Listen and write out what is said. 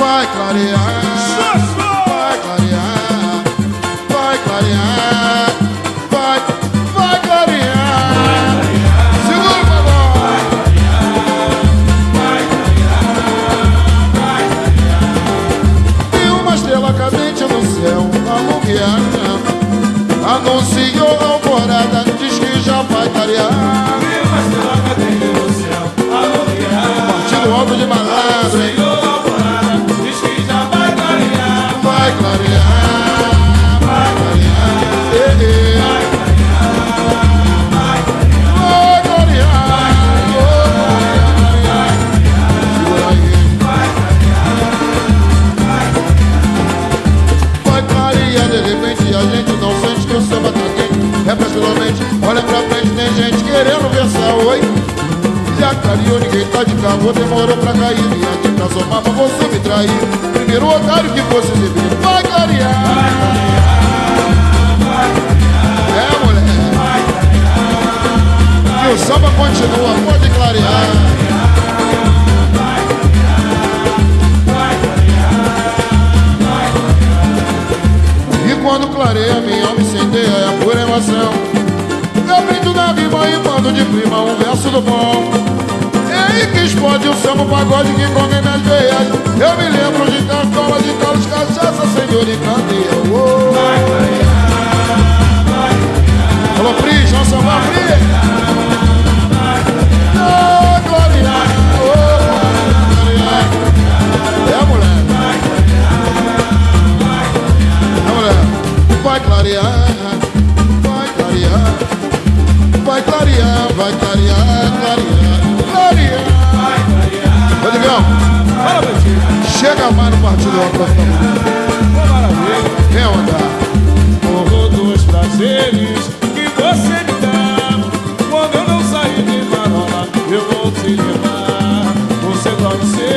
vai clarear, vai clarear, vai clarear, vai clarear. Segura, babá. E uma estrela cadente no céu aluguear anunciou a alvorada, diz que já vai clarear. E uma estrela cadente no céu aluguear Partido alto de malandro, hein? Vai clarear, vai clarear, vai clarear, segura aí. Vai clarear, de repente a gente não sente que o samba tá quente. Repetitivamente, olha pra frente, tem gente querendo versar oi. Já clareou, ninguém tá de cavô, demorou pra cair. E aqui pra somar pra você me trair. Primeiro otário que fosse exibir. Vai clarear, vai clarear, vai clarear. É, mulher, vai clarear. E o samba continua, pode clarear. Vai clarear. E quando clareia, minha alma incendeia, é pura emoção. Eu brindo na rima e mando de prima um verso do bom. É aí que explode o samba, o pagode que come nas veias. Eu me lembro de cartola, de calos, cachaça, senhor e candeia. Oh. Vai clarear, vai clarear. Falou, Pris, vamos sambar, Pris. Vai clarear, oh, clarear. É, mulher. É, mulher. Vai clarear, vai clarear. Vai clarear, vai clarear, clarear, clarear. Rodrigão, Fala, Betinho. chega mais no partido alto. Uma maravilha. Vem andar. Morro dos prazeres que você me dá. Quando eu não sair de marola, eu vou te levar. Você dorme cedo.